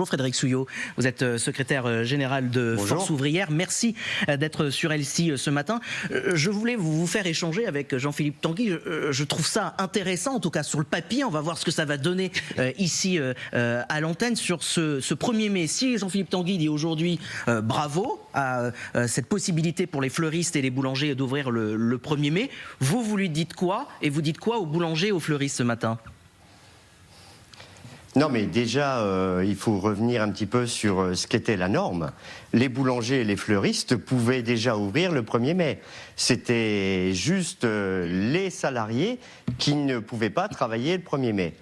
Bonjour Frédéric Souillot, vous êtes secrétaire général de Bonjour. Force Ouvrière. Merci d'être sur LCI ce matin. Je voulais vous faire échanger avec Jean-Philippe Tanguy. Je trouve ça intéressant, en tout cas sur le papier. On va voir ce que ça va donner ici à l'antenne sur ce 1er mai. Si Jean-Philippe Tanguy dit aujourd'hui bravo à cette possibilité pour les fleuristes et les boulangers d'ouvrir le 1er mai, vous lui dites quoi? Et vous dites quoi aux boulangers et aux fleuristes ce matin? Non, mais déjà, il faut revenir un petit peu sur ce qu'était la norme. Les boulangers et les fleuristes pouvaient déjà ouvrir le 1er mai. C'était juste les salariés qui ne pouvaient pas travailler le 1er mai.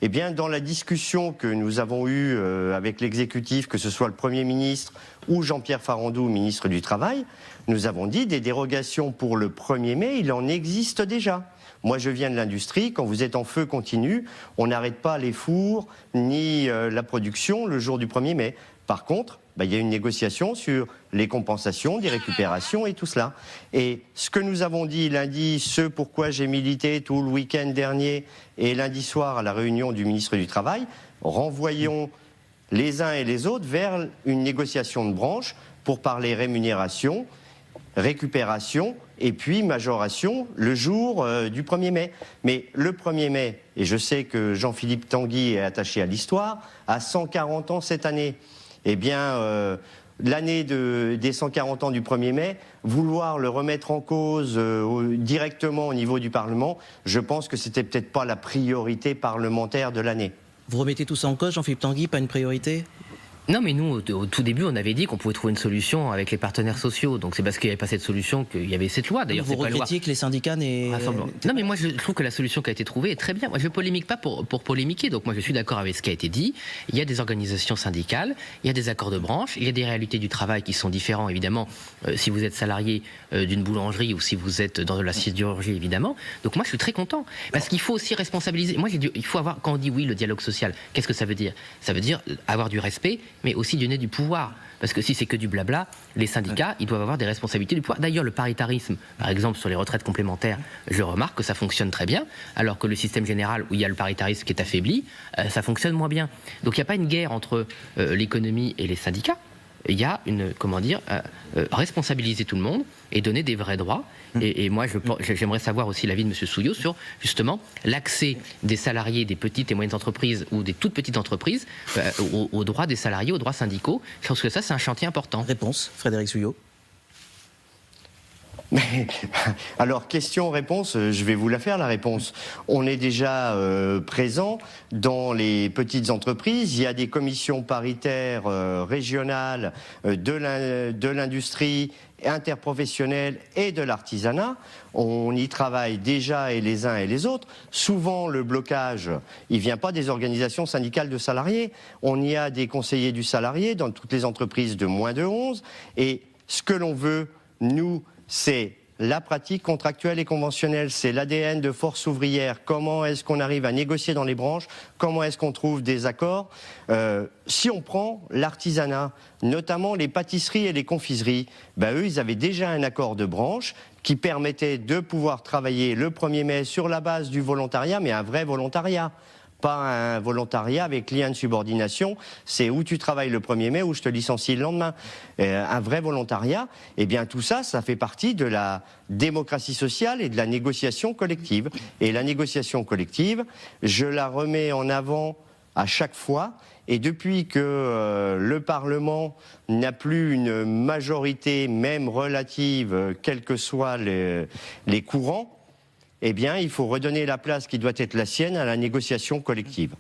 Eh bien, dans la discussion que nous avons eue avec l'exécutif, que ce soit le Premier ministre ou Jean-Pierre Farandou, ministre du Travail, nous avons dit des dérogations pour le 1er mai, il en existe déjà. Moi, je viens de l'industrie. Quand vous êtes en feu continu, on n'arrête pas les fours ni la production le jour du 1er mai. Par contre, il y a une négociation sur les compensations, des récupérations et tout cela. Et ce que nous avons dit lundi, ce pourquoi j'ai milité tout le week-end dernier et lundi soir à la réunion du ministre du Travail, renvoyons les uns et les autres vers une négociation de branche pour parler rémunération, récupération et puis majoration le jour du 1er mai. Mais le 1er mai, et je sais que Jean-Philippe Tanguy est attaché à l'histoire, a 140 ans cette année. Eh bien, l'année des 140 ans du 1er mai, vouloir le remettre en cause directement au niveau du Parlement, je pense que c'était peut-être pas la priorité parlementaire de l'année. Vous remettez tout ça en cause, Jean-Philippe Tanguy, pas une priorité? Non, mais nous, au tout début, on avait dit qu'on pouvait trouver une solution avec les partenaires sociaux. Donc c'est parce qu'il n'y avait pas cette solution qu'il y avait cette loi. D'ailleurs, vous regrettiez que les syndicats n'aient... Non, mais moi, je trouve que la solution qui a été trouvée est très bien. Moi, je ne polémique pas pour polémiquer. Donc moi, je suis d'accord avec ce qui a été dit. Il y a des organisations syndicales, il y a des accords de branche, il y a des réalités du travail qui sont différents, évidemment, si vous êtes salarié d'une boulangerie ou si vous êtes dans la sidérurgie, évidemment. Donc moi, je suis très content. Parce qu'il faut aussi responsabiliser. Moi, il faut avoir, quand on dit oui, le dialogue social, qu'est-ce que ça veut dire? Ça veut dire avoir du respect, mais aussi donner du pouvoir. Parce que si c'est que du blabla, les syndicats, ils doivent avoir des responsabilités du pouvoir. D'ailleurs, le paritarisme, par exemple, sur les retraites complémentaires, je remarque que ça fonctionne très bien, alors que le système général, où il y a le paritarisme qui est affaibli, ça fonctionne moins bien. Donc il n'y a pas une guerre entre l'économie et les syndicats. Il y a une, responsabiliser tout le monde et donner des vrais droits. Et moi, j'aimerais savoir aussi l'avis de M. Souillot sur, justement, l'accès des salariés des petites et moyennes entreprises ou des toutes petites entreprises aux droits des salariés, aux droits syndicaux. Je pense que ça, c'est un chantier important. Réponse, Frédéric Souillot. Alors, question-réponse, je vais vous la faire, la réponse. On est déjà présent dans les petites entreprises. Il y a des commissions paritaires régionales de l'industrie, interprofessionnelle et de l'artisanat. On y travaille déjà et les uns et les autres. Souvent, le blocage, il ne vient pas des organisations syndicales de salariés. On y a des conseillers du salarié dans toutes les entreprises de moins de 11. Et ce que l'on veut, nous, c'est la pratique contractuelle et conventionnelle, c'est l'ADN de Force Ouvrière. Comment est-ce qu'on arrive à négocier dans les branches? Comment est-ce qu'on trouve des accords? Si on prend l'artisanat, notamment les pâtisseries et les confiseries, eux, ils avaient déjà un accord de branche qui permettait de pouvoir travailler le 1er mai sur la base du volontariat, mais un vrai volontariat. Pas un volontariat avec lien de subordination, c'est où tu travailles le 1er mai, où je te licencie le lendemain. Un vrai volontariat, eh bien tout ça, ça fait partie de la démocratie sociale et de la négociation collective. Et la négociation collective, je la remets en avant à chaque fois. Et depuis que le Parlement n'a plus une majorité, même relative, quels que soient les courants, eh bien, il faut redonner la place qui doit être la sienne à la négociation collective.